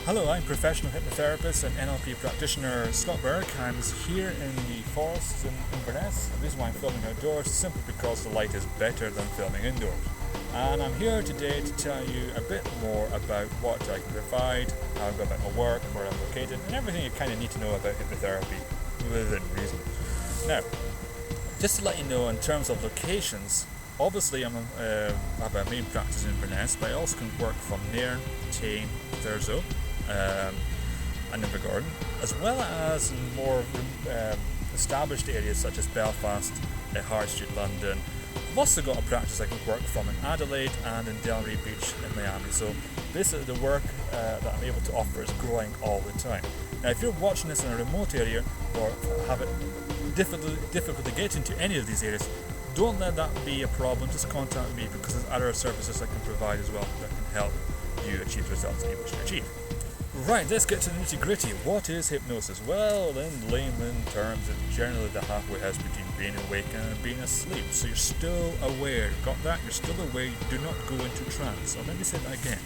Hello, I'm professional hypnotherapist and NLP practitioner Scott Burke. I'm here in the forest in Inverness. The reason why I'm filming outdoors is simply because the light is better than filming indoors. And I'm here today to tell you a bit more about what I can provide, how I go about my work, where I'm located, and everything you kind of need to know about hypnotherapy within reason. Now, just to let you know in terms of locations, obviously I have a main practice in Inverness, but I also can work from Nairn, Tain, Thurso, and Inverness, as well as in more established areas such as Belfast, High Street, London. I've also got a practice I can work from in Adelaide and in Delray Beach in Miami. So basically the work that I'm able to offer is growing all the time. Now if you're watching this in a remote area or have it difficult to get into any of these areas, don't let that be a problem. Just contact me because there's other services I can provide as well that can help you achieve the results that you wish to achieve. Right, let's get to the nitty gritty. What is hypnosis? Well, in layman terms, it's generally the halfway house between being awake and being asleep. So you're still aware. Got that? You're still aware. You do not go into trance. So let me say that again.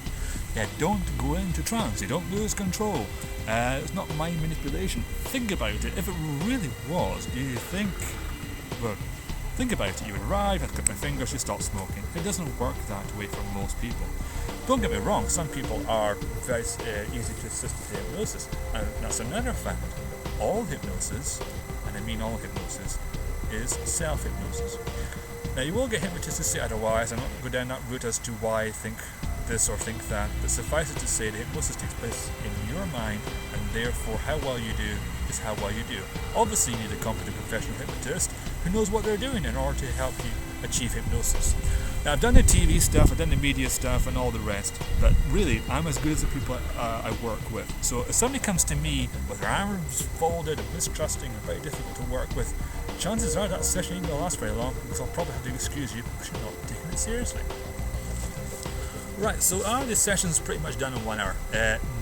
Yeah, don't go into trance. You don't lose control. It's not mind manipulation. Think about it. If it really was, do you think... Well, think about it. You would arrive, I'd click my fingers, you stop smoking. It doesn't work that way for most people. Don't get me wrong, some people are very easy to assist with hypnosis, and that's another fact. All hypnosis, and I mean all hypnosis, is self-hypnosis. Now you will get hypnotists to say otherwise. I'm not going to go down that route as to why I think this or think that, but suffice it to say the hypnosis takes place in your mind, and therefore how well you do is how well you do. Obviously you need a competent professional hypnotist who knows what they're doing in order to help you achieve hypnosis. Now I've done the TV stuff, I've done the media stuff and all the rest, but really I'm as good as the people I work with. So if somebody comes to me with their arms folded and mistrusting and very difficult to work with, chances are that session ain't going to last very long because I'll probably have to excuse you because you're not taking it seriously. Right, so are these sessions pretty much done in 1 hour?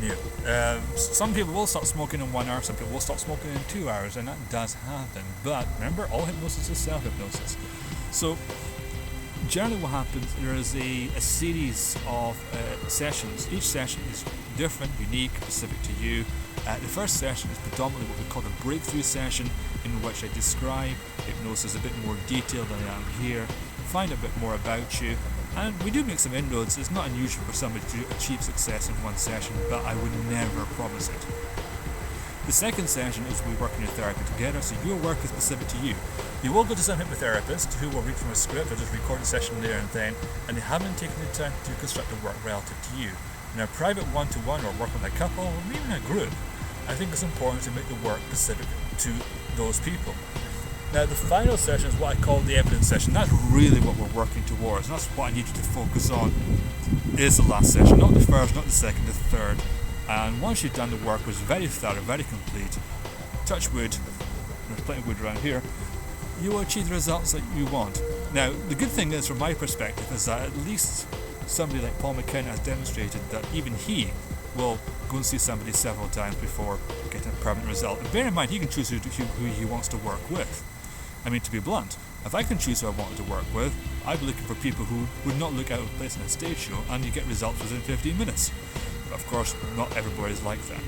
No. Some people will stop smoking in 1 hour, some people will stop smoking in 2 hours, and that does happen. But remember, all hypnosis is self-hypnosis. So generally what happens, there is a series of sessions. Each session is different, unique, specific to you. The first session is predominantly what we call the breakthrough session, in which I describe hypnosis a bit more detail than I am here, find a bit more about you, and we do make some inroads. It's not unusual for somebody to achieve success in one session, but I would never promise it. The second session is we work in your therapy together, so your work is specific to you. You will go to some hypnotherapists who will read from a script or just record a session there and then, and they haven't taken the time to construct a work relative to you. In a private one-to-one or work with a couple or even a group, I think it's important to make the work specific to those people. Now the final session is what I call the evidence session. That's really what we're working towards, and that's what I need you to focus on, is the last session, not the first, not the second, the third. And once you've done the work, which is very thorough, very complete, touch wood, there's plenty of wood around here, you will achieve the results that you want. Now the good thing is, from my perspective, is that at least somebody like Paul McKenna has demonstrated that even he will go and see somebody several times before getting a permanent result. And bear in mind, he can choose who he wants to work with. I mean, to be blunt, if I can choose who I wanted to work with, I'd be looking for people who would not look out of place in a stage show, and you get results within 15 minutes. But of course, not everybody is like that.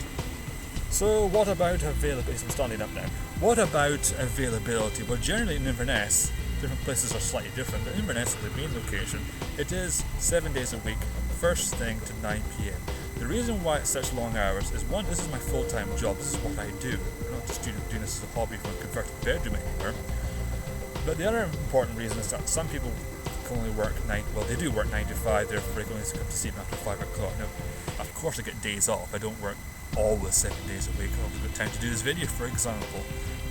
So what about availability? I'm standing up now. What about availability? Well, generally in Inverness, different places are slightly different, but Inverness is the main location. It is 7 days a week, first thing to 9 p.m. The reason why it's such long hours is, one, this is my full-time job, this is what I do. I'm not just doing this as a hobby from a converted bedroom anymore. But the other important reason is that some people can only work they do work 9 to 5, therefore they can only come to see me after 5 o'clock. Now, of course I get days off, I don't work always 7 days a week. I've got time to do this video, for example.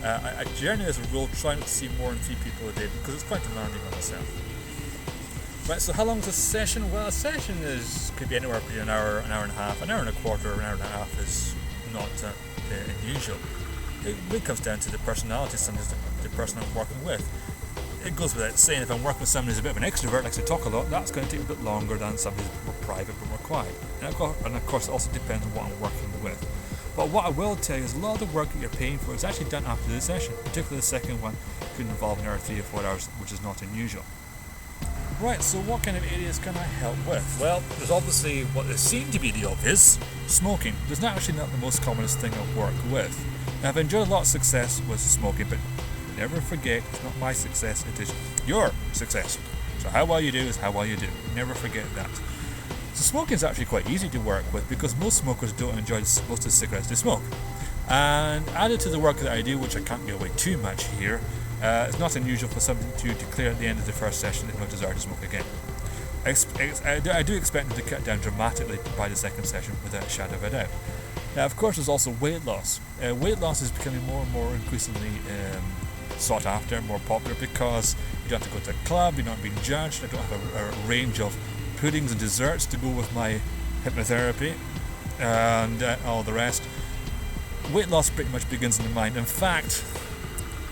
I generally, as a rule, try not to see more than 3 people a day because it's quite demanding on myself. Right, so how long is a session? Well, a session could be anywhere between an hour and a half. An hour and a quarter, an hour and a half is not unusual. It really comes down to the personality of the person I'm working with. It goes without saying, if I'm working with somebody who's a bit of an extrovert, likes to talk a lot, that's going to take a bit longer than somebody who's more private but more quiet. And of course it also depends on what I'm working with. But what I will tell you is a lot of the work that you're paying for is actually done after the session. Particularly the second one could involve an hour, 3 or 4 hours, which is not unusual. Right, so what kind of areas can I help with? Well, there's obviously what is seen to be the obvious, smoking. There's not actually not the most commonest thing I work with. Now, I've enjoyed a lot of success with smoking, but never forget, it's not my success, it is your success. So how well you do is how well you do. Never forget that. So smoking is actually quite easy to work with because most smokers don't enjoy most of the cigarettes they smoke. And added to the work that I do, which I can't give away too much here, it's not unusual for somebody to declare at the end of the first session they have no desire to smoke again. I do expect them to cut down dramatically by the second session without a shadow of a doubt. Now, of course, there's also weight loss. Weight loss is becoming more and more increasingly sought after, more popular, because you don't have to go to a club, you're not being judged. I don't have a range of puddings and desserts to go with my hypnotherapy and all the rest. Weight loss pretty much begins in the mind. In fact,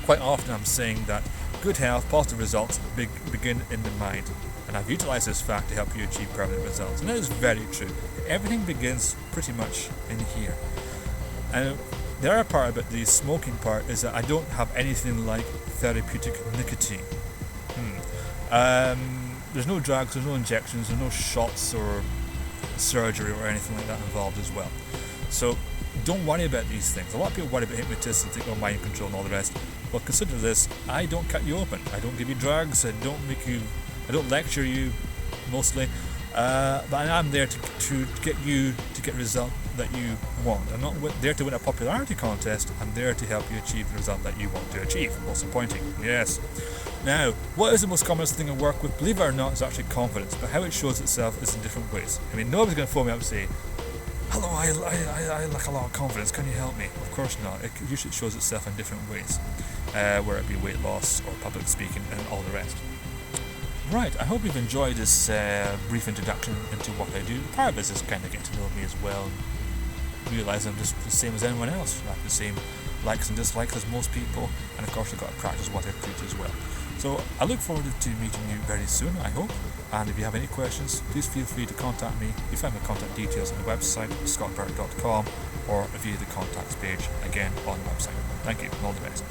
quite often I'm saying that good health, positive results begin in the mind. And I've utilised this fact to help you achieve permanent results. And that is very true. Everything begins pretty much in here. And the other part about the smoking part is that I don't have anything like therapeutic nicotine. There's no drugs, there's no injections, there's no shots or surgery or anything like that involved as well. So don't worry about these things. A lot of people worry about hypnotists and think, oh, mind control and all the rest. Well, consider this, I don't cut you open. I don't give you drugs, I don't lecture you, mostly. But I'm there to get you to get a result that you want. I'm not there to win a popularity contest, I'm there to help you achieve the result that you want to achieve. Also pointing, yes. Now, what is the most commonest thing I work with? Believe it or not, is actually confidence, but how it shows itself is in different ways. I mean, nobody's going to phone me up and say, hello, I lack a lot of confidence, can you help me? Of course not. It usually shows itself in different ways, whether it be weight loss or public speaking and all the rest. Right, I hope you've enjoyed this brief introduction into what I do. Part of this is kind of getting to know me as well, and realise I'm just the same as anyone else. I have the same likes and dislikes as most people, and of course I've got to practice what I preach as well. So I look forward to meeting you very soon, I hope. And if you have any questions, please feel free to contact me. You find my contact details on the website, scottburke.com, or via the contacts page, again on the website. Thank you, and all the best.